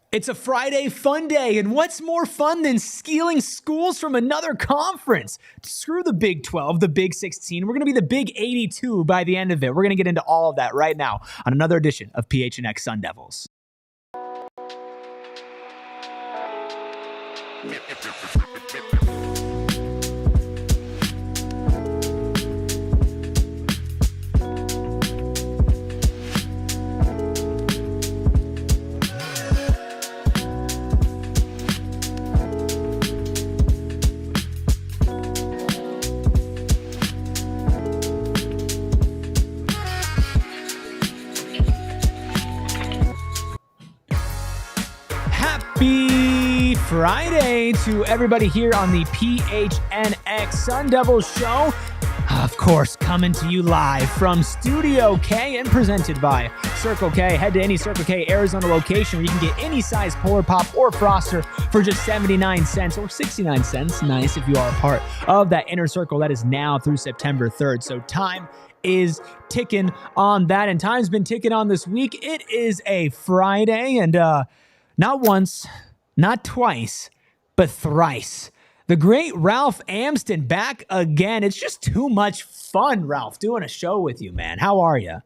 It's a Friday fun day, and what's more fun than stealing schools from another conference? Screw the Big 12, the Big 16. We're going to be the Big 82 by the end of it. We're going to get into all of that right now on another edition of PHNX Sun Devils. Happy Friday to everybody here on the PHNX Sun Devils Show. Of course, coming to you live from Studio K and presented by Circle K. Head to any Circle K Arizona location where you can get any size Polar Pop or Froster for just 79 cents or 69 cents. Nice if you are a part of that inner circle that is now through September 3rd. So time is ticking on that, and time's been ticking on this week. It is a Friday, and not once, not twice, but thrice. The great Ralph Amsden back again. It's just too much fun, Ralph, doing a show with you, man. How are you?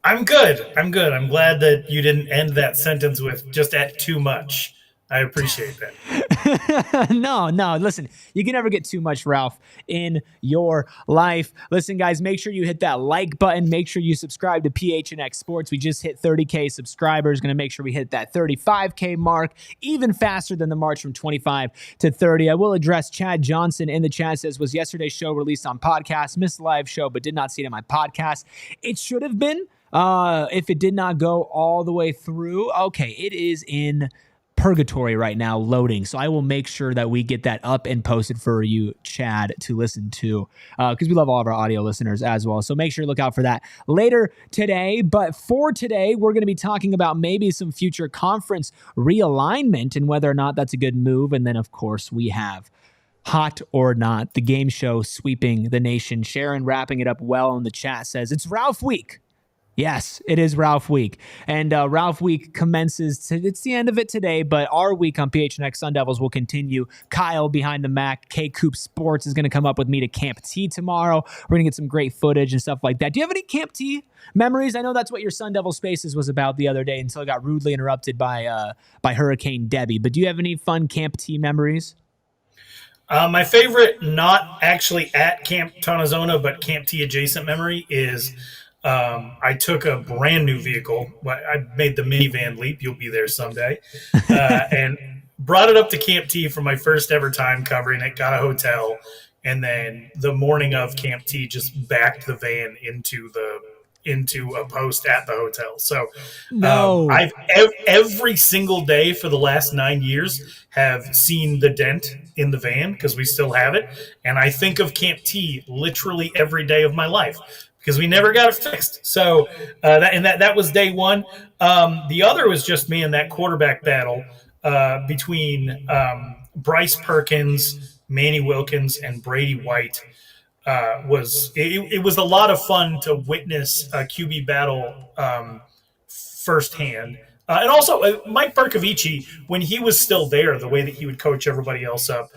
I'm good. I'm glad that you didn't end that sentence with just at too much. I appreciate that. No. Listen, you can never get too much, Ralph, in your life. Listen, guys, make sure you hit that like button. Make sure you subscribe to PHNX Sports. We just hit 30K subscribers. Going to make sure we hit that 35K mark, even faster than the march from 25 to 30. I will address Chad Johnson in the chat. Says, was yesterday's show released on podcast? Missed the live show, but did not see it on my podcast. It should have been if it did not go all the way through. Okay, it is in purgatory right now, loading. So I will make sure that we get that up and posted for you, Chad, to listen to, because we love all of our audio listeners as well. So make sure to look out for that later today. But for today, we're going to be talking about maybe some future conference realignment and whether or not that's a good move. And then, of course, we have Hot or Not, the game show sweeping the nation. Sharon wrapping it up well in the chat says, it's Ralph Week. Yes, it is Ralph Week. And Ralph Week commences, it's the end of it today, but our week on PHNX Sun Devils will continue. Kyle behind the Mac, K-Coop Sports is going to come up with me to Camp T tomorrow. We're going to get some great footage and stuff like that. Do you have any Camp T memories? I know that's what your Sun Devil Spaces was about the other day until it got rudely interrupted by Hurricane Debbie. But do you have any fun Camp T memories? My favorite, not actually at Camp Tonazona, but Camp T adjacent memory is I took a brand new vehicle. I made the minivan leap. You'll be there someday. And brought it up to Camp T for my first ever time covering it, got a hotel. And then the morning of Camp T, just backed the van into a post at the hotel. So I've every single day for the last 9 years have seen the dent in the van because we still have it. And I think of Camp T literally every day of my life, because we never got it fixed. So that was day one. The other was just me in that quarterback battle between Bryce Perkins, Manny Wilkins, and Brady White. It was a lot of fun to witness a QB battle firsthand. And also Mike Bercovici, when he was still there, the way that he would coach everybody else up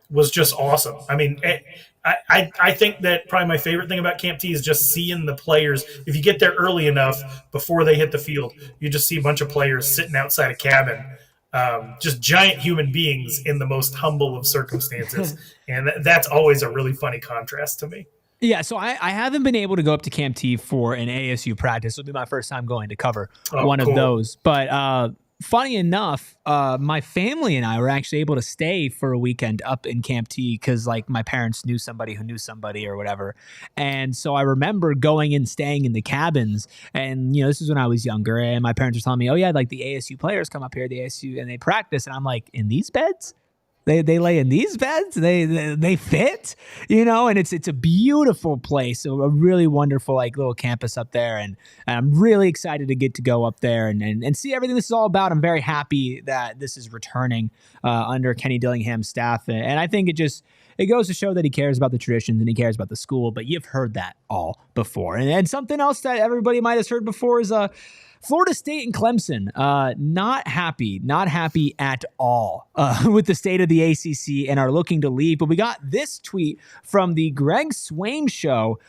was just awesome. I mean, I think that probably my favorite thing about Camp T is just seeing the players. If you get there early enough before they hit the field, you just see a bunch of players sitting outside a cabin, just giant human beings in the most humble of circumstances. And that's always a really funny contrast to me. Yeah, so I haven't been able to go up to Camp T for an ASU practice. It'll be my first time going to cover one of those. But funny enough, my family and I were actually able to stay for a weekend up in Camp T because, like, my parents knew somebody who knew somebody or whatever. And so I remember going and staying in the cabins. And, you know, this is when I was younger. And my parents were telling me, oh, yeah, like the ASU players come up here, the ASU, and they practice. And I'm like, in these beds? They lay in these beds. They fit, you know, and it's a beautiful place. So a really wonderful like little campus up there, and I'm really excited to get to go up there and see everything this is all about. I'm very happy that this is returning under Kenny Dillingham's staff, and I think it goes to show that he cares about the traditions and he cares about the school. But you've heard that all before, and something else that everybody might have heard before is Florida State and Clemson, not happy at all with the state of the ACC and are looking to leave. But we got this tweet from the Greg Swaim show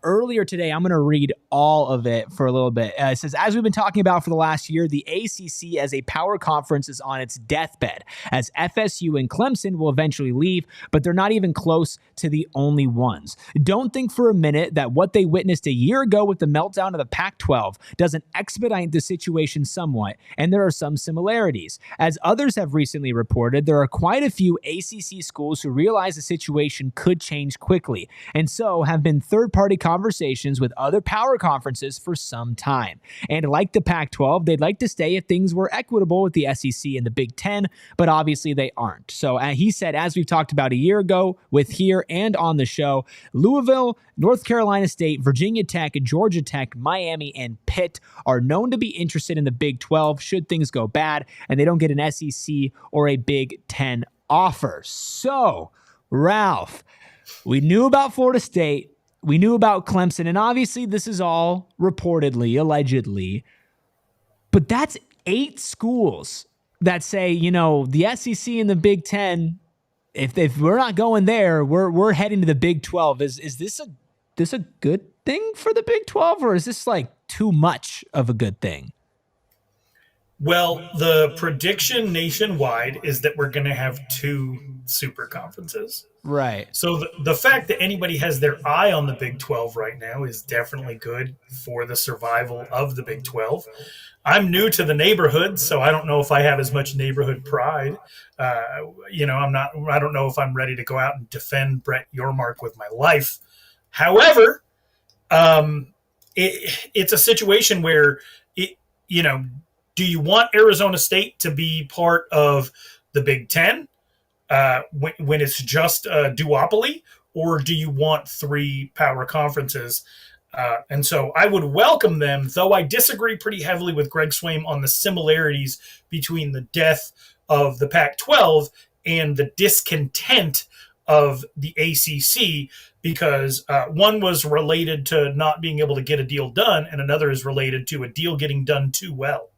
earlier today. I'm going to read all of it for a little bit. It says, as we've been talking about for the last year, the ACC as a power conference is on its deathbed, as FSU and Clemson will eventually leave, but they're not even close to the only ones. Don't think for a minute that what they witnessed a year ago with the meltdown of the Pac-12 doesn't expedite the situation somewhat, and there are some similarities. As others have recently reported, there are quite a few ACC schools who realize the situation could change quickly, and so have been third-party conversations with other power conferences for some time. And like the Pac-12, they'd like to stay if things were equitable with the SEC and the Big Ten, but obviously they aren't. So he said, as we've talked about a year ago with here and on the show, Louisville, North Carolina State, Virginia Tech, Georgia Tech, Miami, and Pitt are known to be interested in the Big 12 should things go bad and they don't get an SEC or a Big 10 offer. So, Ralph, we knew about Florida State, we knew about Clemson, and obviously this is all reportedly, allegedly, but that's 8 schools that say, the SEC and the Big 10, if we're not going there, we're heading to the Big 12. Is this a good thing for the Big 12, or is this like too much of a good thing? Well, the prediction nationwide is that we're going to have 2 super conferences. Right. So the fact that anybody has their eye on the Big 12 right now is definitely good for the survival of the Big 12. I'm new to the neighborhood, so I don't know if I have as much neighborhood pride. I don't know if I'm ready to go out and defend Brett Yormak with my life. However, it's a situation where, do you want Arizona State to be part of the Big Ten when it's just a duopoly, or do you want 3 power conferences? And so I would welcome them, though I disagree pretty heavily with Greg Swaim on the similarities between the death of the Pac-12 and the discontent of the ACC, because one was related to not being able to get a deal done, and another is related to a deal getting done too well.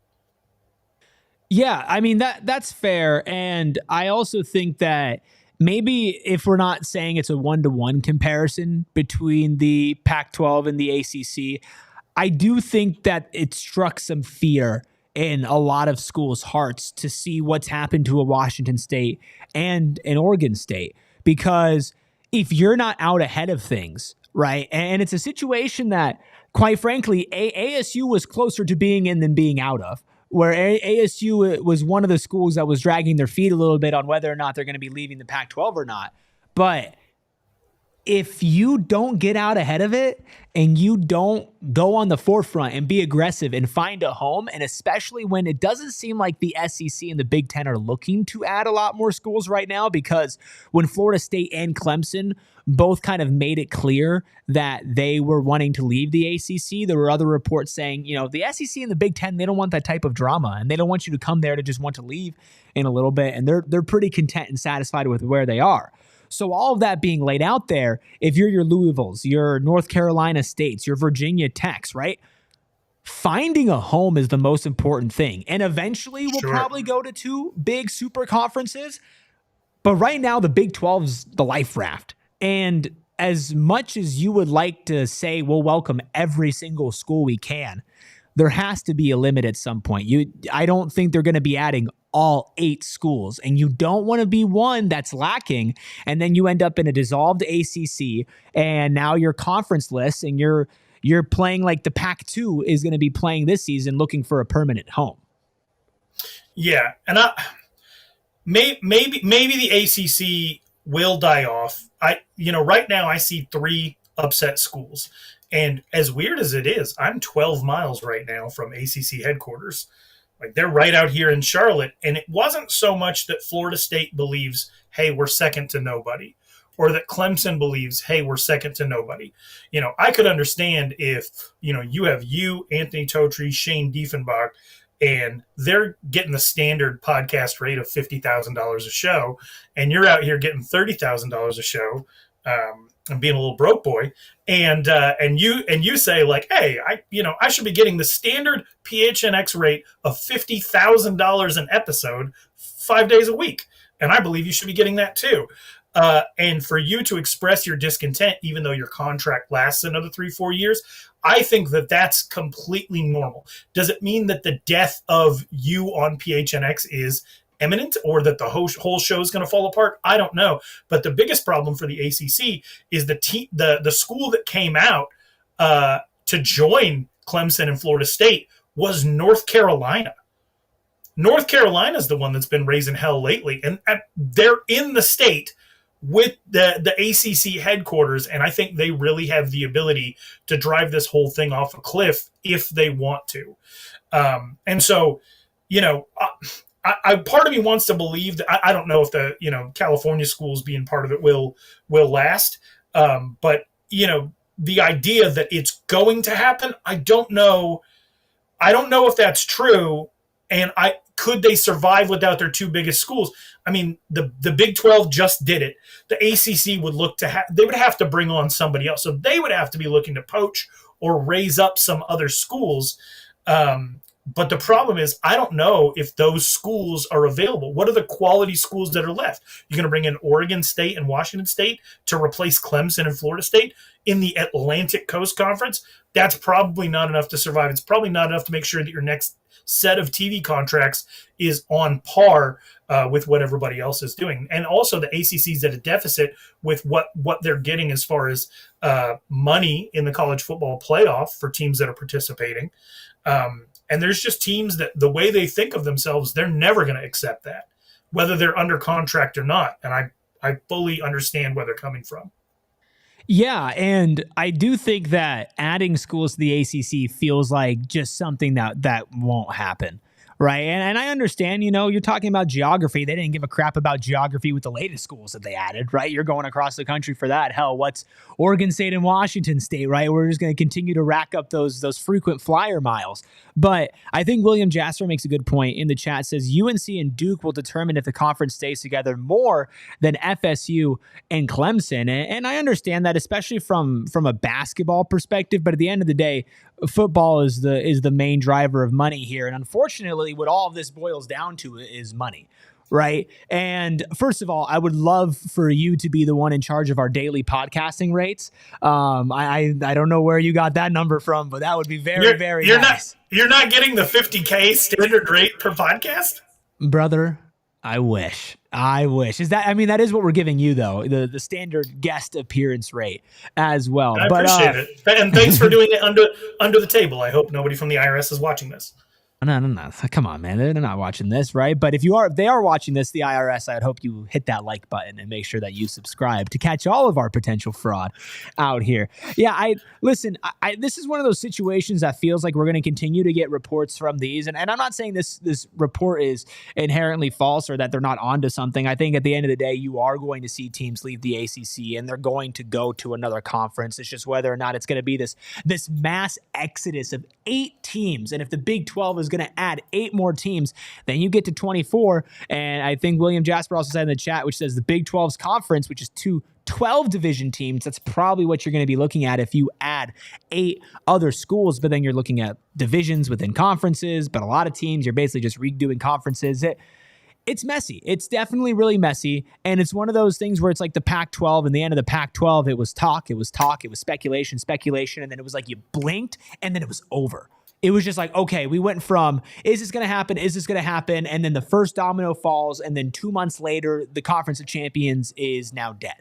Yeah, I mean, that's fair. And I also think that maybe if we're not saying it's a 1-to-1 comparison between the Pac-12 and the ACC, I do think that it struck some fear in a lot of schools' hearts to see what's happened to a Washington State and an Oregon State. Because if you're not out ahead of things, right, and it's a situation that, quite frankly, ASU was closer to being in than being out of, where ASU was one of the schools that was dragging their feet a little bit on whether or not they're going to be leaving the Pac-12 or not. But if you don't get out ahead of it and you don't go on the forefront and be aggressive and find a home, and especially when it doesn't seem like the SEC and the Big Ten are looking to add a lot more schools right now, because when Florida State and Clemson both kind of made it clear that they were wanting to leave the ACC, there were other reports saying, the SEC and the Big Ten, they don't want that type of drama, and they don't want you to come there to just want to leave in a little bit, and they're pretty content and satisfied with where they are. So all of that being laid out there, if you're your Louisvilles, your North Carolina States, your Virginia Techs, right? Finding a home is the most important thing. And eventually we'll probably go to 2 big super conferences. But right now the Big 12 is the life raft. And as much as you would like to say we'll welcome every single school we can, there has to be a limit at some point. I don't think they're going to be adding all 8 schools, and you don't want to be one that's lacking, and then you end up in a dissolved ACC, and now your conference list, and you're playing like the Pac-2 is going to be playing this season, looking for a permanent home. Yeah, and maybe the ACC will die off. Right now I see 3 upset schools, and as weird as it is, I'm 12 miles right now from ACC headquarters. Like, they're right out here in Charlotte, and it wasn't so much that Florida State believes, hey, we're second to nobody, or that Clemson believes, hey, we're second to nobody. I could understand if, you have Anthony Totri, Shane Diefenbach, and they're getting the standard podcast rate of $50,000 a show, and you're out here getting $30,000 a show. I'm being a little broke boy, and you say like, hey, I should be getting the standard PHNX rate of $50,000 an episode, 5 days a week, and I believe you should be getting that too. And for you to express your discontent, even though your contract lasts another 3-4 years, I think that that's completely normal. Does it mean that the death of you on PHNX is imminent, or that the whole show is going to fall apart? I don't know. But the biggest problem for the ACC is the school that came out to join Clemson and Florida State was North Carolina. North Carolina is the one that's been raising hell lately, and they're in the state with the ACC headquarters, and I think they really have the ability to drive this whole thing off a cliff if they want to. And so, part of me wants to believe that I don't know if the California schools being part of it will last, but the idea that it's going to happen, I don't know if that's true, and could they survive without their two biggest schools? I mean, the Big 12 just did it. The ACC would look to they would have to bring on somebody else, so they would have to be looking to poach or raise up some other schools. But the problem is, I don't know if those schools are available. What are the quality schools that are left? You're going to bring in Oregon State and Washington State to replace Clemson and Florida State in the Atlantic Coast Conference? That's probably not enough to survive. It's probably not enough to make sure that your next set of TV contracts is on par with what everybody else is doing. And also the ACC is at a deficit with what they're getting as far as money in the college football playoff for teams that are participating. And there's just teams that the way they think of themselves, they're never going to accept that, whether they're under contract or not. And I fully understand where they're coming from. Yeah, and I do think that adding schools to the ACC feels like just something that won't happen, right? And I understand, you're talking about geography. They didn't give a crap about geography with the latest schools that they added, right? You're going across the country for that. Hell, what's Oregon State and Washington State, right? We're just going to continue to rack up those frequent flyer miles. But I think William Jasper makes a good point in the chat. Says UNC and Duke will determine if the conference stays together more than FSU and Clemson. And I understand that, especially from a basketball perspective. But at the end of the day, football is the main driver of money here. And unfortunately, what all of this boils down to is money. Right. And first of all, I would love for you to be the one in charge of our daily podcasting rates. I don't know where you got that number from, but that would be very nice. You're not getting the 50K standard rate per podcast? Brother, I wish. That is what we're giving you, though, the standard guest appearance rate as well. I appreciate it. And thanks for doing it under the table. I hope nobody from the IRS is watching this. No. Come on, man. They're not watching this, right? But if they are watching this, the IRS, I'd hope you hit that like button and make sure that you subscribe to catch all of our potential fraud out here. Yeah, listen, this is one of those situations that feels like we're going to continue to get reports from these. And I'm not saying this report is inherently false or that they're not onto something. I think at the end of the day, you are going to see teams leave the ACC and they're going to go to another conference. It's just whether or not it's going to be this mass exodus of 8 teams. And if the Big 12 is going to add 8 more teams, then you get to 24. And I think William Jasper also said in the chat, which says the Big 12's conference, which is 2 12 division teams, that's probably what you're going to be looking at if you add 8 other schools. But then you're looking at divisions within conferences, but a lot of teams, you're basically just redoing conferences. It's messy. It's definitely really messy. And it's one of those things where it's like the Pac-12 and the end of the Pac-12, it was talk, it was speculation. And then it was like you blinked and then it was over. It was just like, okay, we went from, is this going to happen? Is this going to happen? And then the first domino falls. And then 2 months later, the Conference of Champions is now dead.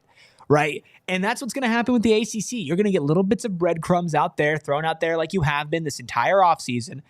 Right. And that's what's going to happen with the ACC. You're going to get little bits of breadcrumbs out there, thrown out there like you have been this entire offseason.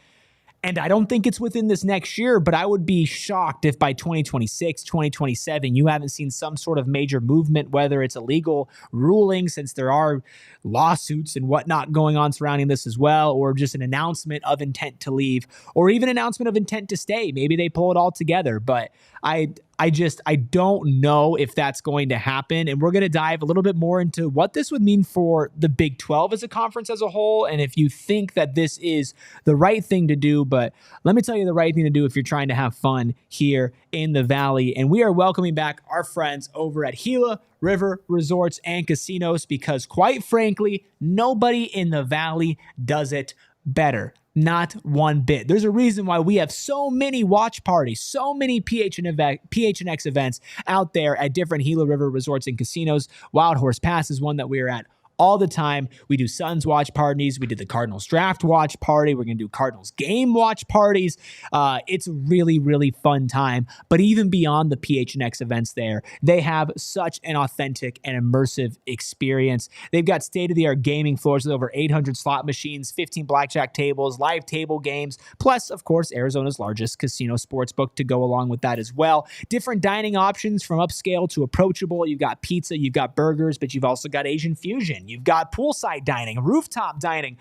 And I don't think it's within this next year, but I would be shocked if by 2026, 2027, you haven't seen some sort of major movement, whether it's a legal ruling, since there are lawsuits and whatnot going on surrounding this as well, or just an announcement of intent to leave, or even announcement of intent to stay. Maybe they pull it all together. But I I don't know if that's going to happen. And we're going to dive a little bit more into what this would mean for the Big 12 as a conference as a whole. And if you think that this is the right thing to do, but let me tell you the right thing to do if you're trying to have fun here in the Valley. And we are welcoming back our friends over at Gila River Resorts and Casinos, because quite frankly, nobody in the Valley does it better. Not one bit. There's a reason why we have so many watch parties, so many PHNX events out there at different Gila River Resorts and Casinos. Wild Horse Pass is one that we are at all the time. We do Suns watch parties. We did the Cardinals draft watch party. We're going to do Cardinals game watch parties. It's a really, really fun time. But even beyond the PHNX events there, they have such an authentic and immersive experience. They've got state-of-the-art gaming floors with over 800 slot machines, 15 blackjack tables, live table games, plus, of course, Arizona's largest casino sportsbook to go along with that as well. Different dining options from upscale to approachable. You've got pizza, you've got burgers, but you've also got Asian fusion. You've got poolside dining, rooftop dining.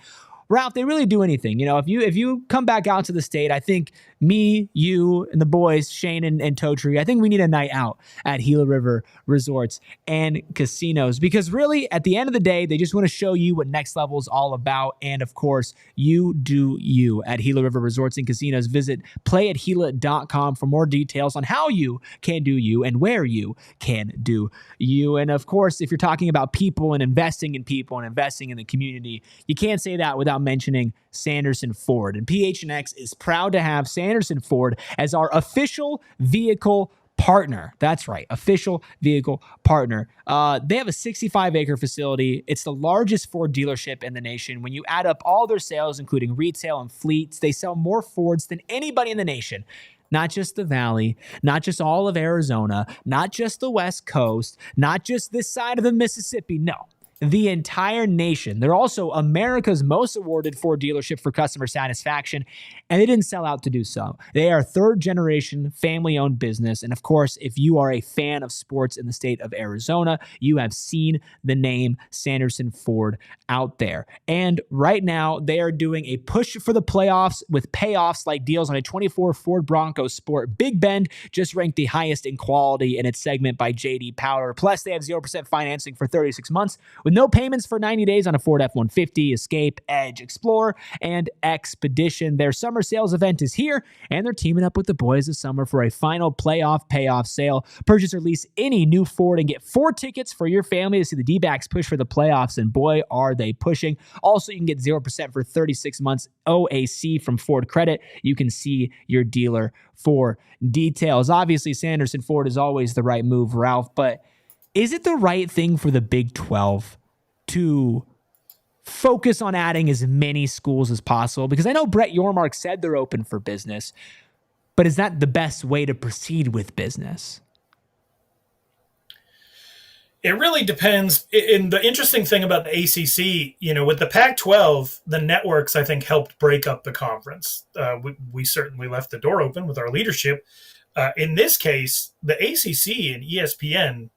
Ralph, they really do anything. You know, if you come back out to the state, I think me, you, and the boys, Shane and Totri, I think we need a night out at Gila River Resorts and Casinos, because really, at the end of the day, they just want to show you what next level is all about. And of course, you do you at Gila River Resorts and Casinos. Visit playathila.com for more details on how you can do you and where you can do you. And of course, if you're talking about people and investing in the community, you can't say that without mentioning Sanderson Ford. And PHNX is proud to have Sanderson Ford as our official vehicle partner. That's right, official vehicle partner. They have a 65-acre facility. It's the largest Ford dealership in the nation. When you add up all their sales, including retail and fleets, they sell more Fords than anybody in the nation. Not just the Valley, not just all of Arizona, not just the West Coast, not just this side of the Mississippi. No, the entire nation. They're also America's most awarded Ford dealership for customer satisfaction, and they didn't sell out to do so. They are a third-generation, family-owned business, and of course, if you are a fan of sports in the state of Arizona, you have seen the name Sanderson Ford out there. And right now, they are doing a push for the playoffs with payoffs like deals on a 24 Ford Bronco Sport. Big Bend just ranked the highest in quality in its segment by J.D. Power. Plus, they have 0% financing for 36 months with no payments for 90 days on a Ford F-150, Escape, Edge, Explorer, and Expedition. Their summer sales event is here, and they're teaming up with the boys of summer for a final playoff payoff sale. Purchase or lease any new Ford and get 4 tickets for your family to see the D-backs push for the playoffs, and boy, are they pushing. Also, you can get 0% for 36 months OAC from Ford Credit. You can see your dealer for details. Obviously, Sanderson Ford is always the right move, Ralph, but is it the right thing for the Big 12 to focus on adding as many schools as possible? Because I know Brett Yormark said they're open for business, but is that the best way to proceed with business? It really depends. And the interesting thing about the ACC, with the Pac-12, the networks, I think, helped break up the conference. We certainly left the door open with our leadership. In this case, the ACC and ESPN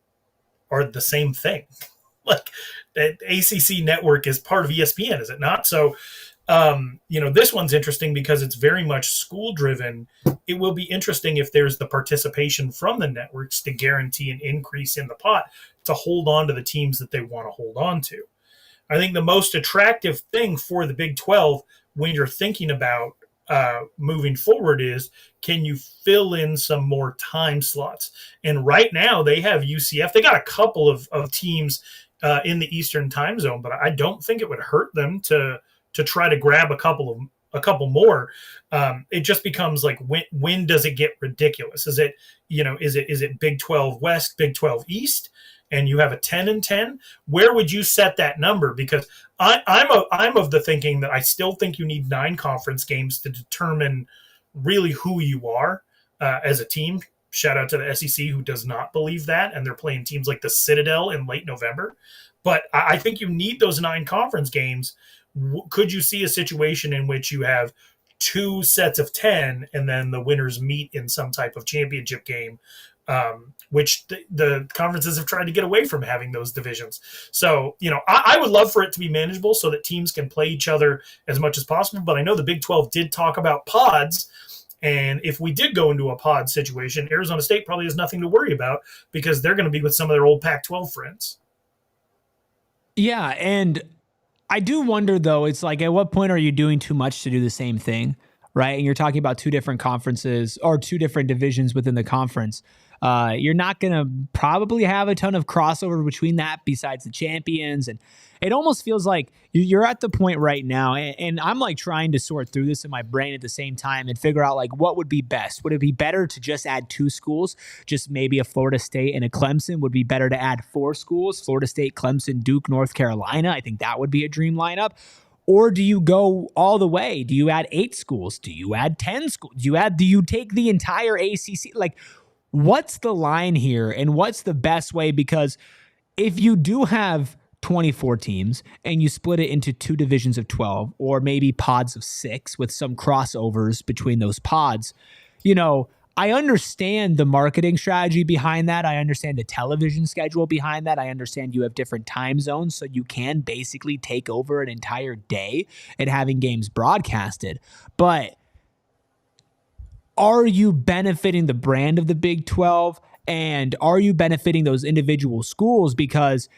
are the same thing. Like, the ACC network is part of ESPN, is it not? So, this one's interesting because it's very much school driven. It will be interesting if there's the participation from the networks to guarantee an increase in the pot to hold on to the teams that they want to hold on to. I think the most attractive thing for the Big 12 when you're thinking about moving forward is, can you fill in some more time slots? And right now they have UCF. They got a couple of teams in the Eastern time zone, but I don't think it would hurt them to try to grab a couple more. It just becomes like, when does it get ridiculous? Is it Big 12 West, Big 12 East, and you have a 10 and 10? Where would you set that number? Because I'm of the thinking that I still think you need 9 conference games to determine really who you are as a team. Shout out to the SEC, who does not believe that, and they're playing teams like the Citadel in late November. But I think you need those 9 conference games. Could you see a situation in which you have 2 sets of 10 and then the winners meet in some type of championship game, which the conferences have tried to get away from having those divisions. So, I would love for it to be manageable so that teams can play each other as much as possible. But I know the Big 12 did talk about pods, And if we did go into a pod situation, Arizona State probably has nothing to worry about because they're going to be with some of their old Pac-12 friends. Yeah, and I do wonder though, it's like at what point are you doing too much to do the same thing, right? And you're talking about two different conferences or two different divisions within the conference. You're not going to probably have a ton of crossover between that besides the champions. And it almost feels like you're at the point right now, and I'm like trying to sort through this in my brain at the same time and figure out like what would be best. Would it be better to just add two schools, just maybe a Florida State and a Clemson? Would it be better to add four schools, Florida State, Clemson, Duke, North Carolina? I think that would be a dream lineup. Or do you go all the way? Do you add 8 schools? Do you add 10 schools? Do you take the entire ACC? Like, what's the line here and what's the best way? Because if you do have 24 teams and you split it into 2 divisions of 12 or maybe pods of 6 with some crossovers between those pods, I understand the marketing strategy behind that. I understand the television schedule behind that. I understand you have different time zones, so you can basically take over an entire day and having games broadcasted. But are you benefiting the brand of the Big 12? And are you benefiting those individual schools? Because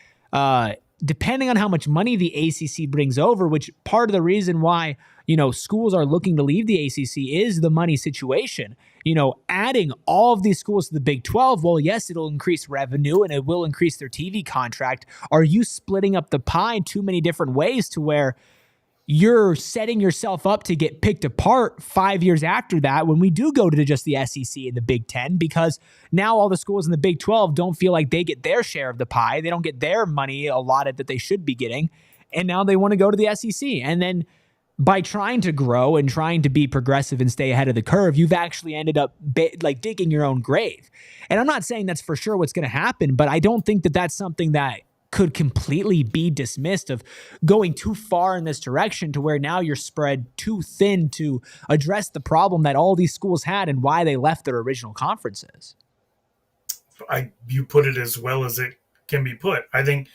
depending on how much money the ACC brings over, which part of the reason why, schools are looking to leave the ACC is the money situation. Adding all of these schools to the Big 12, well, yes, it'll increase revenue and it will increase their TV contract. Are you splitting up the pie too many different ways to where you're setting yourself up to get picked apart 5 years after that when we do go to just the SEC and the Big 10, because now all the schools in the Big 12 don't feel like they get their share of the pie. They don't get their money allotted that they should be getting. And now they want to go to the SEC. And then by trying to grow and trying to be progressive and stay ahead of the curve, you've actually ended up digging your own grave. And I'm not saying that's for sure what's going to happen, but I don't think that that's something that could completely be dismissed of going too far in this direction to where now you're spread too thin to address the problem that all these schools had and why they left their original conferences. You put it as well as it can be put. I think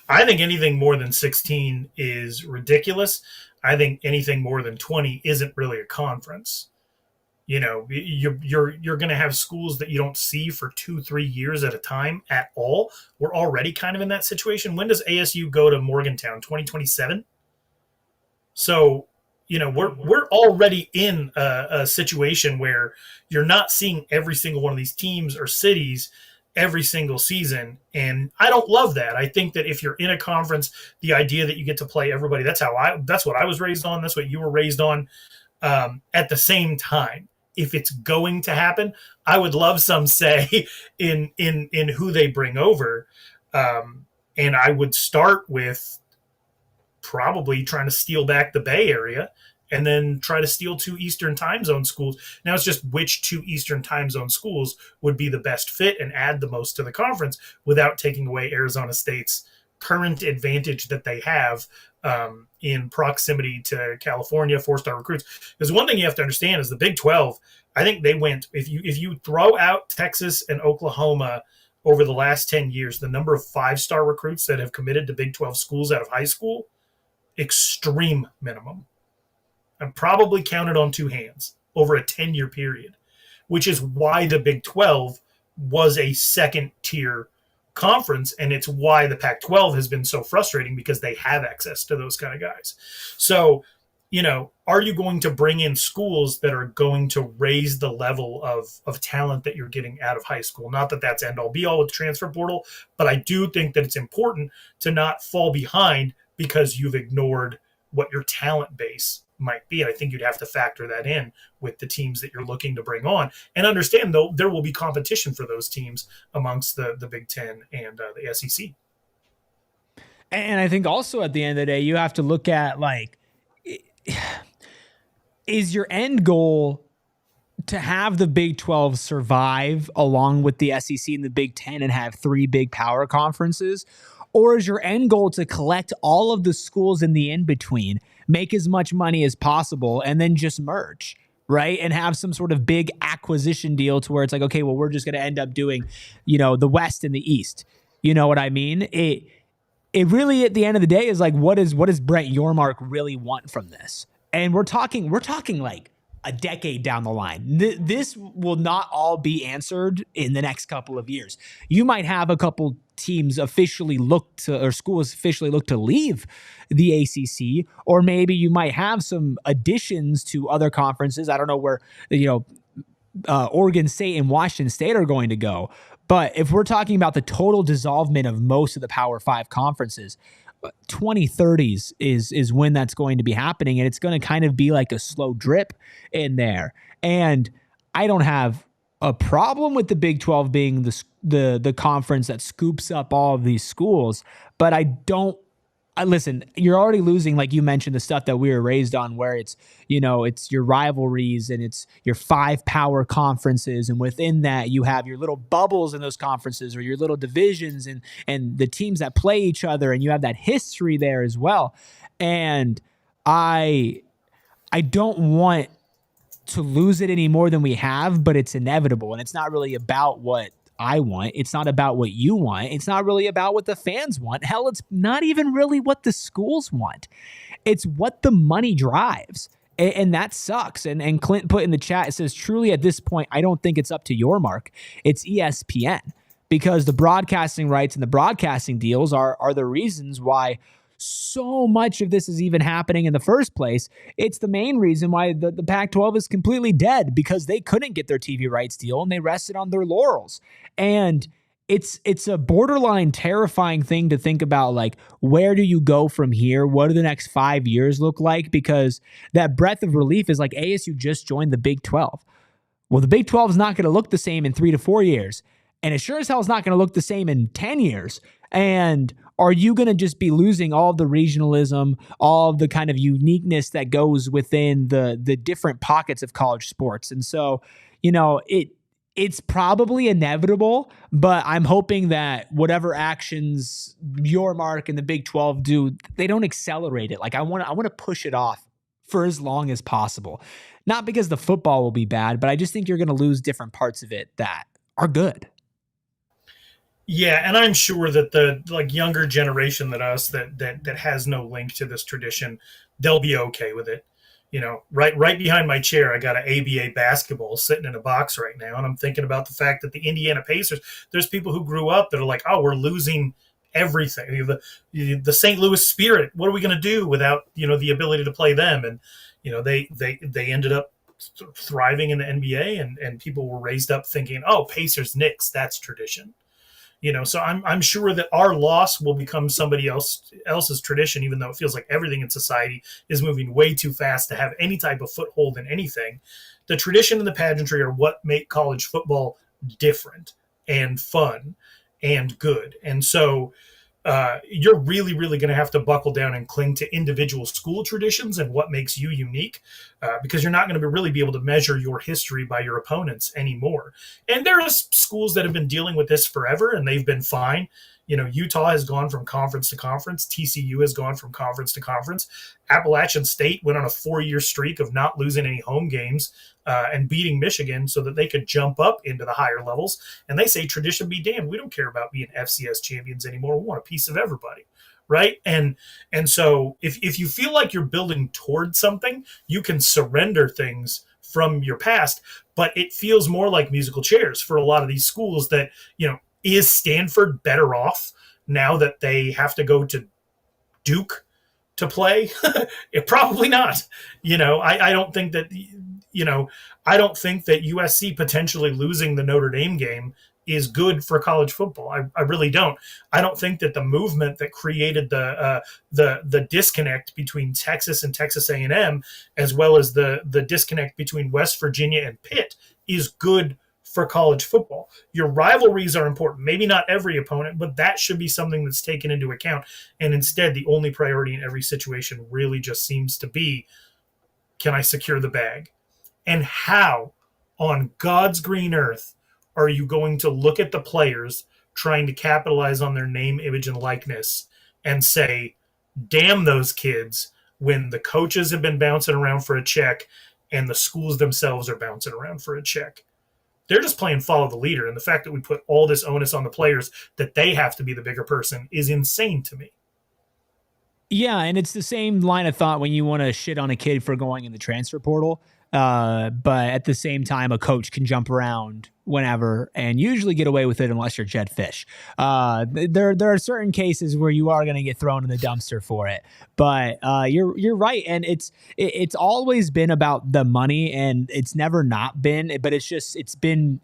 anything more than 16 is ridiculous. I think anything more than 20 isn't really a conference. You're going to have schools that you don't see for 2-3 years at a time at all. We're already kind of in that situation. When does ASU go to Morgantown? 2027. So, we're already in a situation where you're not seeing every single one of these teams or cities every single season. And I don't love that. I think that if you're in a conference, the idea that you get to play everybody, that's what I was raised on. That's what you were raised on. At the same time, if it's going to happen, I would love some say in who they bring over. And I would start with probably trying to steal back the Bay Area and then try to steal 2 Eastern time zone schools. Now it's just which 2 Eastern time zone schools would be the best fit and add the most to the conference without taking away Arizona State's current advantage that they have in proximity to California 4-star recruits. Because one thing you have to understand is the Big 12, I think they went, if you throw out Texas and Oklahoma over the last 10 years, the number of 5-star recruits that have committed to Big 12 schools out of high school, extreme minimum. I'm probably counted on 2 hands over a 10-year period, which is why the Big 12 was a second-tier conference, and it's why the Pac-12 has been so frustrating because they have access to those kind of guys. So, are you going to bring in schools that are going to raise the level of talent that you're getting out of high school? Not that that's end-all be-all with the transfer portal, but I do think that it's important to not fall behind because you've ignored what your talent base might be. And I think you'd have to factor that in with the teams that you're looking to bring on and understand, though, there will be competition for those teams amongst the Big Ten and the SEC. And I think also at the end of the day, you have to look at is your end goal to have the Big 12 survive along with the SEC and the Big 10 and have 3 big power conferences? Or is your end goal to collect all of the schools in the in-between, make as much money as possible, and then just merge, right? And have some sort of big acquisition deal to where it's like, okay, well, we're just going to end up doing, the West and the East. You know what I mean? It really, at the end of the day, is like, what does Brent Yormark really want from this? And we're talking like a decade down the line. This will not all be answered in the next couple of years. You might have a couple teams officially look to, or schools officially look to leave the ACC, or maybe you might have some additions to other conferences. I don't know where, Oregon State and Washington State are going to go. But if we're talking about the total dissolvement of most of the Power 5 conferences, 2030s is when that's going to be happening, and it's going to kind of be like a slow drip in there. And I don't have a problem with the Big 12 being the conference that scoops up all of these schools, but listen, you're already losing, like you mentioned, the stuff that we were raised on, where it's your rivalries and it's your 5 power conferences. And within that, you have your little bubbles in those conferences, or your little divisions and the teams that play each other. And you have that history there as well. And I don't want to lose it any more than we have, but it's inevitable. And it's not really about what I want. It's not about what you want. It's not really about what the fans want. Hell, it's not even really what the schools want. It's what the money drives. And that sucks. And Clint put in the chat, it says, truly at this point, I don't think it's up to Yormak. It's ESPN, because the broadcasting rights and the broadcasting deals are the reasons why so much of this is even happening in the first place. It's the main reason why the Pac-12 is completely dead, because they couldn't get their TV rights deal and they rested on their laurels. And it's a borderline terrifying thing to think about, like, where do you go from here? What do the next 5 years look like? Because that breath of relief is like ASU just joined the Big 12. Well, the Big 12 is not going to look the same in 3 to 4 years. And it sure as hell is not going to look the same in 10 years. And are you going to just be losing all of the regionalism, all of the kind of uniqueness that goes within the different pockets of college sports? And so, it's probably inevitable, but I'm hoping that whatever actions Yormak and the Big 12 do, they don't accelerate it. Like, I want to push it off for as long as possible. Not because the football will be bad, but I just think you're going to lose different parts of it that are good. Yeah, and I'm sure that the younger generation than us that has no link to this tradition, they'll be okay with it. Right behind my chair, I got an ABA basketball sitting in a box right now, and I'm thinking about the fact that the Indiana Pacers, there's people who grew up that are like, oh, we're losing everything. The St. Louis Spirit, what are we going to do without the ability to play them? And they ended up thriving in the NBA, and people were raised up thinking, oh, Pacers, Knicks, that's tradition. So I'm sure that our loss will become somebody else's tradition, even though it feels like everything in society is moving way too fast to have any type of foothold in anything. The tradition and the pageantry are what make college football different and fun and good. And so you're really, really going to have to buckle down and cling to individual school traditions and what makes you unique, because you're not going to really be able to measure your history by your opponents anymore. And there are schools that have been dealing with this forever, and they've been fine. Utah has gone from conference to conference. TCU has gone from conference to conference. Appalachian State went on a 4-year streak of not losing any home games and beating Michigan so that they could jump up into the higher levels. And they say tradition be damned. We don't care about being FCS champions anymore. We want a piece of everybody, right? And so if you feel like you're building towards something, you can surrender things from your past. But it feels more like musical chairs for a lot of these schools that, is Stanford better off now that they have to go to Duke to play? Probably not. I don't think that, I don't think that USC potentially losing the Notre Dame game is good for college football. I really don't. I don't think that the movement that created the disconnect between Texas and Texas A&M, as well as the disconnect between West Virginia and Pitt, is good for college football. Your rivalries are important. Maybe not every opponent, but that should be something that's taken into account. And instead, the only priority in every situation really just seems to be, can I secure the bag? And how on God's green earth are you going to look at the players trying to capitalize on their name, image, and likeness and say, damn those kids, when the coaches have been bouncing around for a check and the schools themselves are bouncing around for a check? They're just playing follow the leader. And the fact that we put all this onus on the players that they have to be the bigger person is insane to me. Yeah, and it's the same line of thought when you want to shit on a kid for going in the transfer portal. But at the same time, a coach can jump around whenever and usually get away with it unless you're Jed Fish. There are certain cases where you are going to get thrown in the dumpster for it. But you're right, and it's always been about the money, and it's never not been. But it's been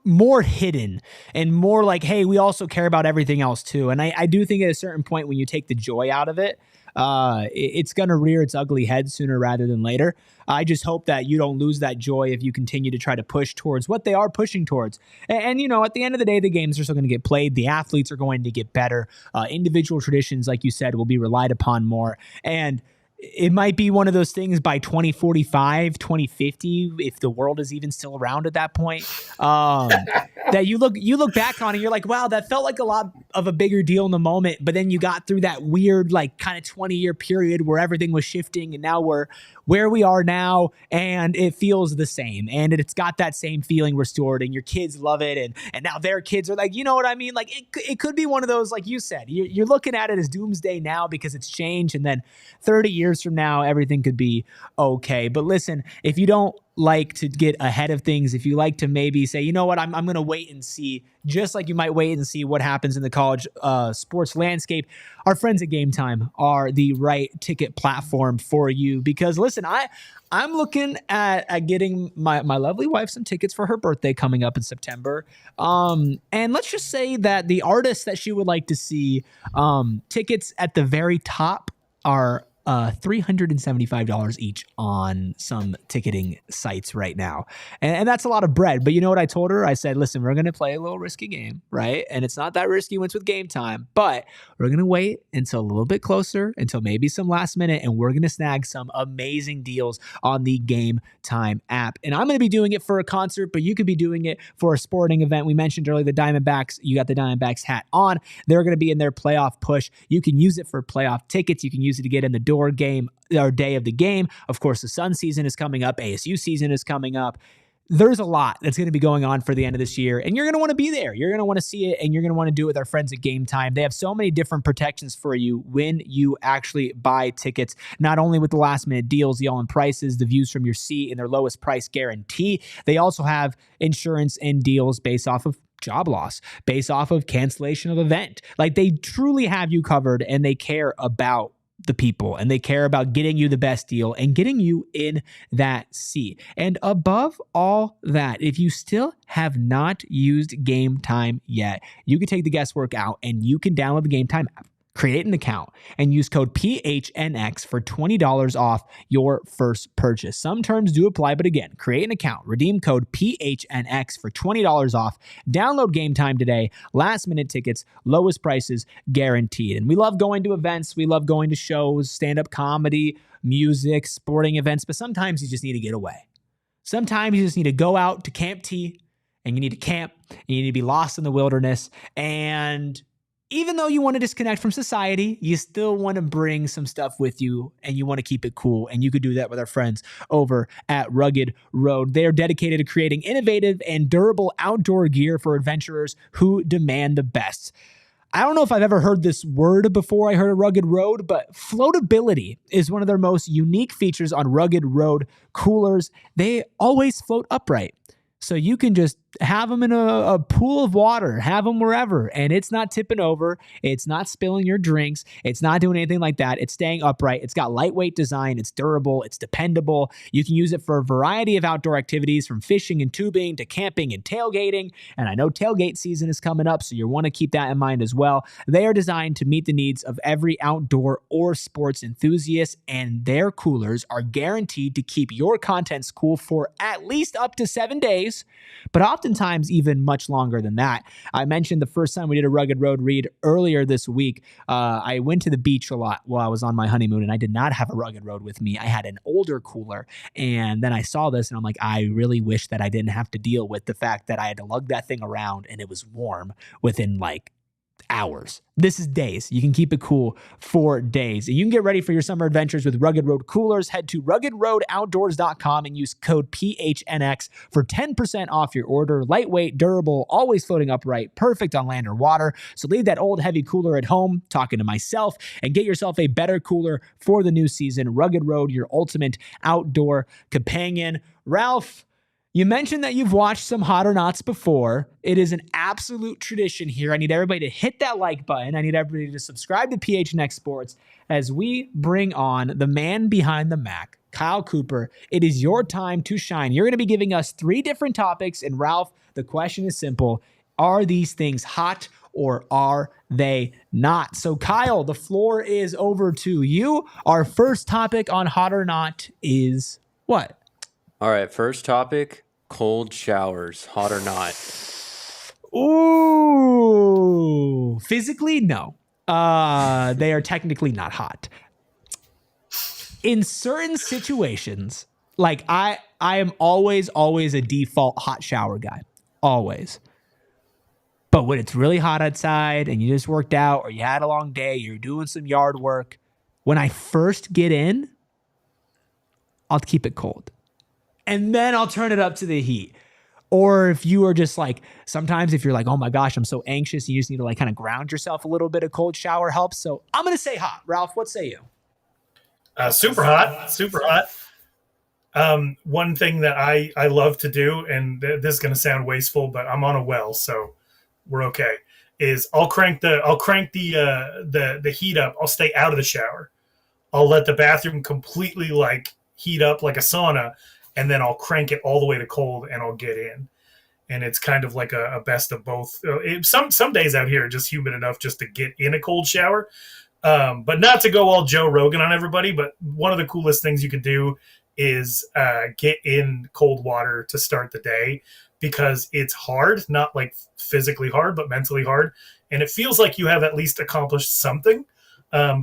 more hidden and more like, hey, we also care about everything else too. And I do think at a certain point when you take the joy out of it, it's going to rear its ugly head sooner rather than later. I just hope that you don't lose that joy if you continue to try to push towards what they are pushing towards. And at the end of the day, the games are still going to get played. The athletes are going to get better. Individual traditions, like you said, will be relied upon more. And it might be one of those things by 2045, 2050, if the world is even still around at that point, that you look back on and you're like, wow, that felt like a lot of a bigger deal in the moment. But then you got through that weird, like kind of 20-year period where everything was shifting, and now we're where we are now, and it feels the same, and it's got that same feeling restored, and your kids love it, and now their kids are like, you know what I mean? Like it could be one of those, like you said, you're looking at it as doomsday now because it's changed, and then 30 years from now, everything could be okay. But listen, if you don't like to get ahead of things, if you like to maybe say, you know what, I'm going to wait and see, just like you might wait and see what happens in the college sports landscape, our friends at Game Time are the right ticket platform for you. Because listen, I'm looking at getting my lovely wife some tickets for her birthday coming up in September. And let's just say that the artists that she would like to see, tickets at the very top are $375 each on some ticketing sites right now. And that's a lot of bread. But you know what I told her? I said, listen, we're going to play a little risky game, right? And it's not that risky when it's with Game Time, but we're going to wait until a little bit closer, until maybe some last minute, and we're going to snag some amazing deals on the Game Time app. And I'm going to be doing it for a concert, but you could be doing it for a sporting event. We mentioned earlier the Diamondbacks. You got the Diamondbacks hat on. They're going to be in their playoff push. You can use it for playoff tickets. You can use it to get in the door game or day of the game. Of course, the Sun season is coming up. ASU season is coming up. There's a lot that's going to be going on for the end of this year, and you're going to want to be there. You're going to want to see it, and you're going to want to do it with our friends at Game Time. They have so many different protections for you when you actually buy tickets, not only with the last-minute deals, the all-in prices, the views from your seat, and their lowest price guarantee. They also have insurance and deals based off of job loss, based off of cancellation of event. Like, they truly have you covered, and they care about the people, and they care about getting you the best deal and getting you in that seat. And above all that, if you still have not used Game Time yet, you can take the guesswork out and you can download the Game Time app, create an account, and use code PHNX for $20 off your first purchase. Some terms do apply, but again, create an account, redeem code PHNX for $20 off. Download Game Time today. Last minute tickets, lowest prices guaranteed. And we love going to events. We love going to shows, stand-up comedy, music, sporting events, but sometimes you just need to get away. Sometimes you just need to go out to Camp T, and you need to camp, and you need to be lost in the wilderness, and even though you want to disconnect from society, you still want to bring some stuff with you, and you want to keep it cool. And you could do that with our friends over at Rugged Road. They are dedicated to creating innovative and durable outdoor gear for adventurers who demand the best. I don't know if I've ever heard this word before I heard of Rugged Road, but floatability is one of their most unique features on Rugged Road coolers. They always float upright. So you can just have them in a pool of water, have them wherever, and it's not tipping over. It's not spilling your drinks. It's not doing anything like that. It's staying upright. It's got lightweight design. It's durable. It's dependable. You can use it for a variety of outdoor activities, from fishing and tubing to camping and tailgating. And I know tailgate season is coming up, so you want to keep that in mind as well. They are designed to meet the needs of every outdoor or sports enthusiast, and their coolers are guaranteed to keep your contents cool for at least up to 7 days, but oftentimes even much longer than that. I mentioned the first time we did a Rugged Road read earlier this week. I went to the beach a lot while I was on my honeymoon, and I did not have a Rugged Road with me. I had an older cooler, and then I saw this, and I'm like, I really wish that I didn't have to deal with the fact that I had to lug that thing around, and it was warm within like hours. This is days. You can keep it cool for days. And you can get ready for your summer adventures with Rugged Road coolers. Head to ruggedroadoutdoors.com and use code PHNX for 10% off your order. Lightweight, durable, always floating upright, perfect on land or water. So leave that old heavy cooler at home, talking to myself, and get yourself a better cooler for the new season. Rugged Road, your ultimate outdoor companion. Ralph, you mentioned that you've watched some Hot or Nots before. It is an absolute tradition here. I need everybody to hit that like button. I need everybody to subscribe to PHNX Sports as we bring on the man behind the Mac, Kyle Cooper. It is your time to shine. You're going to be giving us 3 different topics. And Ralph, the question is simple. Are these things hot or are they not? So Kyle, the floor is over to you. Our first topic on Hot or Not is what? All right, first topic, cold showers, hot or not? Ooh, physically, no. They are technically not hot. In certain situations, like I am always a default hot shower guy, always. But when it's really hot outside and you just worked out or you had a long day, you're doing some yard work, when I first get in, I'll keep it cold. And then I'll turn it up to the heat. Or if you are just like, sometimes if you're like, oh my gosh, I'm so anxious, you just need to like kind of ground yourself a little bit. A cold shower helps. So I'm going to say hot. Ralph, what say you? Super hot, super hot. One thing that I love to do, and this is going to sound wasteful, but I'm on a well, so we're okay, is I'll crank the heat up. I'll stay out of the shower. I'll let the bathroom completely like heat up like a sauna, and then I'll crank it all the way to cold and I'll get in. And it's kind of like a best of both. Some days out here are just humid enough just to get in a cold shower. But not to go all Joe Rogan on everybody, but one of the coolest things you can do is get in cold water to start the day, because it's hard, not like physically hard, but mentally hard. And it feels like you have at least accomplished something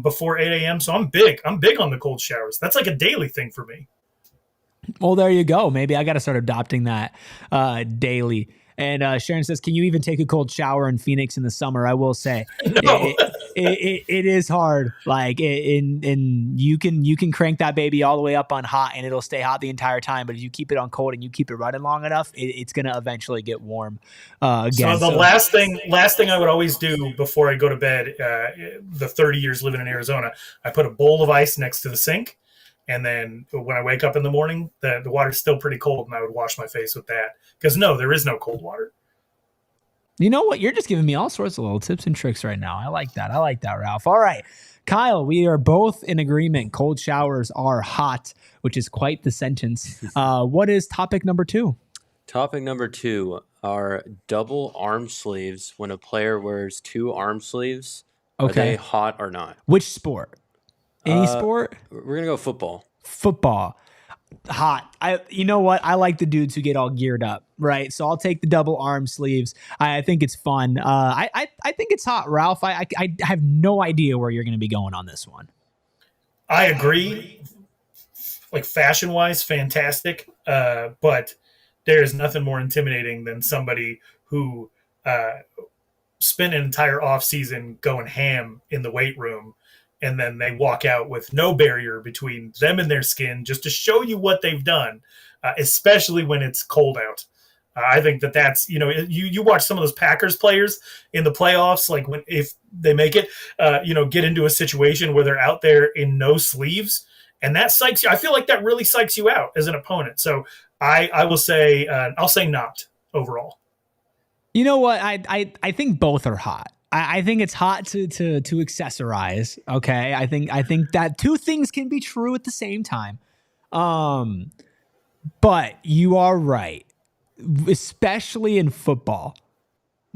before 8 a.m. So I'm big on the cold showers. That's like a daily thing for me. Well, there you go. Maybe I got to start adopting that daily. And Sharon says, can you even take a cold shower in Phoenix in the summer? I will say No. it is hard. Like, and you can crank that baby all the way up on hot and it'll stay hot the entire time. But if you keep it on cold and you keep it running long enough, it's going to eventually get warm again. So the last thing I would always do before I go to bed, the 30 years living in Arizona, I put a bowl of ice next to the sink. And then when I wake up in the morning, the water's still pretty cold, and I would wash my face with that. Because no, there is no cold water. You know what? You're just giving me all sorts of little tips and tricks right now. I like that, Ralph. All right, Kyle, we are both in agreement. Cold showers are hot, which is quite the sentence. What is topic number 2? Topic number 2 are double arm sleeves. When a player wears 2 arm sleeves, are they hot or not? Which sport? Any sport? We're going to go football. Football. Hot. You know what? I like the dudes who get all geared up, right? So I'll take the double arm sleeves. I think it's fun. I think it's hot, Ralph. I have no idea where you're going to be going on this one. I agree. Like fashion-wise, fantastic. But there is nothing more intimidating than somebody who spent an entire off season going ham in the weight room, and then they walk out with no barrier between them and their skin just to show you what they've done, especially when it's cold out. I think that's, you watch some of those Packers players in the playoffs, like if they make it, get into a situation where they're out there in no sleeves, and that psychs you. I feel like that really psychs you out as an opponent. So I will say, I'll say not overall. You know what? I think both are hot. I think it's hot to accessorize. Okay. I think that 2 things can be true at the same time. But you are right. Especially in football,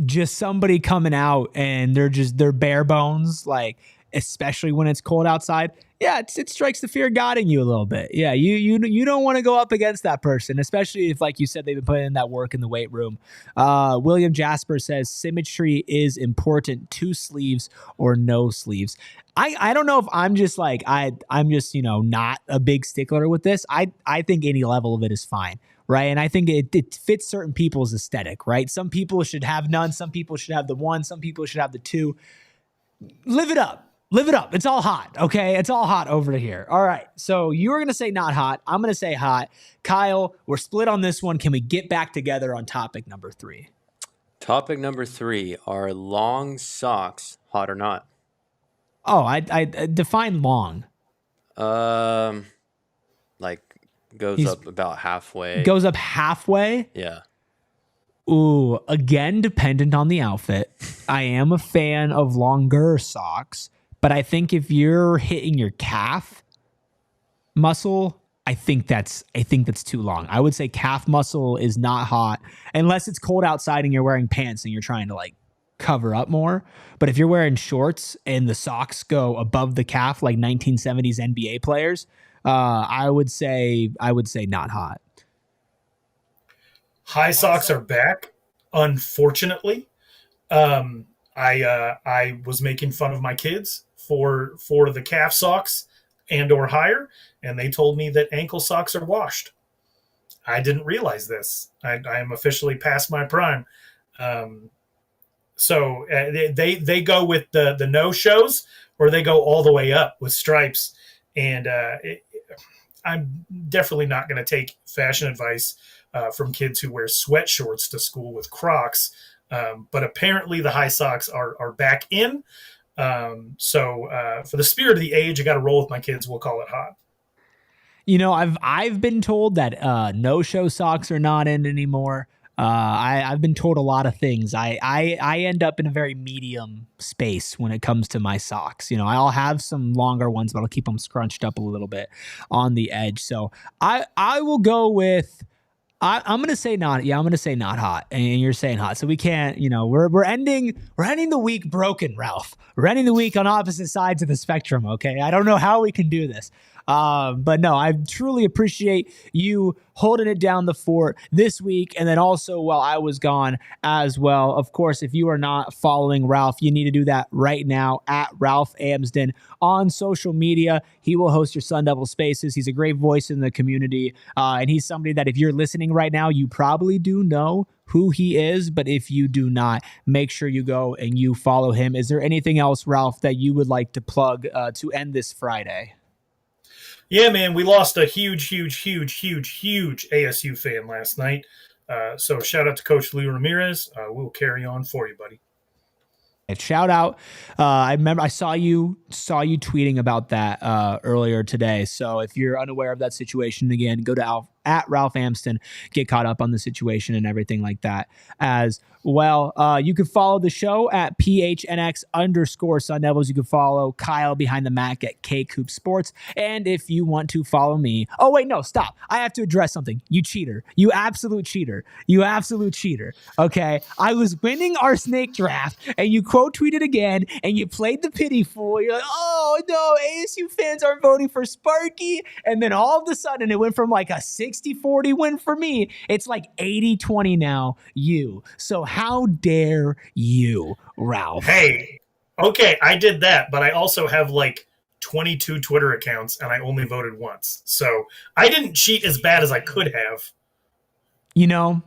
just somebody coming out and they're bare bones, like, especially when it's cold outside. Yeah, it strikes the fear of God in you a little bit. Yeah, you don't want to go up against that person, especially if, like you said, they've been putting in that work in the weight room. William Jasper says symmetry is important. 2 sleeves or no sleeves. I don't know if I'm just like I'm just not a big stickler with this. I think any level of it is fine. right? And I think it fits certain people's aesthetic, right? Some people should have none. Some people should have the one. Some people should have the two. Live it up. Live it up. It's all hot, okay? It's all hot over here. All right. So you were going to say not hot. I'm going to say hot. Kyle, we're split on this one. Can we get back together on topic number 3? Topic number 3, are long socks hot or not? Oh, I define long. Like goes up about halfway. Goes up halfway? Yeah. Ooh, again, dependent on the outfit. I am a fan of longer socks, but I think if you're hitting your calf muscle, I think that's too long. I would say calf muscle is not hot unless it's cold outside and you're wearing pants and you're trying to like cover up more. But if you're wearing shorts and the socks go above the calf like 1970s NBA players, I would say not hot. High socks are back, unfortunately. I was making fun of my kids for the calf socks and or higher, and they told me that ankle socks are washed. I didn't realize this. I am officially past my prime. So they go with the no shows, or they go all the way up with stripes. And I'm definitely not going to take fashion advice from kids who wear sweat shorts to school with Crocs. But apparently the high socks are back in. So for the spirit of the age, I got to roll with my kids. We'll call it hot. You know, I've been told that no-show socks are not in anymore. I've been told a lot of things. I end up in a very medium space when it comes to my socks. You know, I'll have some longer ones, but I'll keep them scrunched up a little bit on the edge. So I will go with. I'm going to say not. Yeah, I'm going to say not hot, and you're saying hot. So we can't. You know, we're ending the week broken, Ralph. We're ending the week on opposite sides of the spectrum. Okay, I don't know how we can do this. But no, I truly appreciate you holding it down the fort this week. And then also while I was gone as well. Of course, if you are not following Ralph, you need to do that right now at Ralph Amsden on social media. He will host your Sun Devil Spaces. He's a great voice in the community. And he's somebody that if you're listening right now, you probably do know who he is. But if you do not, make sure you go and you follow him. Is there anything else, Ralph, that you would like to plug to end this Friday? Yeah, man, we lost a huge ASU fan last night. So shout out to Coach Lou Ramirez. We'll carry on for you, buddy. Shout out. I remember I saw you tweeting about that earlier today. So if you're unaware of that situation, again, go to at Ralph Amsden, get caught up on the situation and everything like that as well. You can follow the show at PHNX_Sun Devils. You can follow Kyle behind the Mac at KCoop Sports. And if you want to follow me, oh wait, no, stop. I have to address something. You cheater. You absolute cheater. You absolute cheater. Okay. I was winning our snake draft and you quote tweeted again and you played the pity fool. You're like, oh no, ASU fans aren't voting for Sparky. And then all of a sudden it went from like a 60-40 win for me. It's like 80-20 now, you. So how dare you, Ralph? Hey, okay, I did that, but I also have like 22 Twitter accounts and I only voted once. So I didn't cheat as bad as I could have. You know,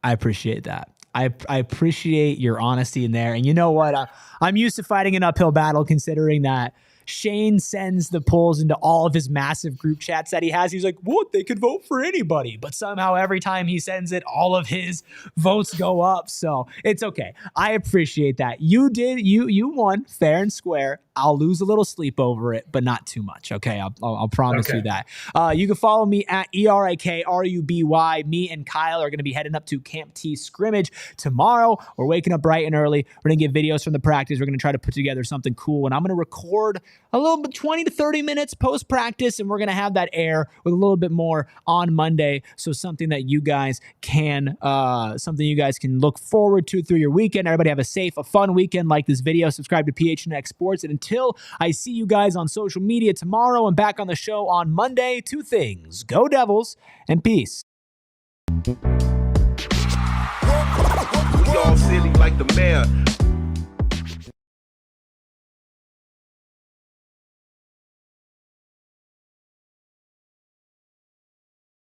I appreciate that. I appreciate your honesty in there. And you know what? I'm used to fighting an uphill battle considering that Shane sends the polls into all of his massive group chats that he has. He's like, what? They could vote for anybody. But somehow every time he sends it, all of his votes go up. So it's okay. I appreciate that. You did. You won fair and square. I'll lose a little sleep over it, but not too much. Okay. I'll promise you that. You can follow me at ERIKRUBY. Me and Kyle are going to be heading up to Camp T scrimmage tomorrow. We're waking up bright and early. We're going to get videos from the practice. We're going to try to put together something cool. And I'm going to record a little bit, 20 to 30 minutes post practice. And we're going to have that air with a little bit more on Monday. So something that you guys can look forward to through your weekend. Everybody have a safe, a fun weekend. Like this video, subscribe to PHNX Sports. And until I see you guys on social media tomorrow and back on the show on Monday, 2 things. Go Devils and peace. We all silly like the mayor.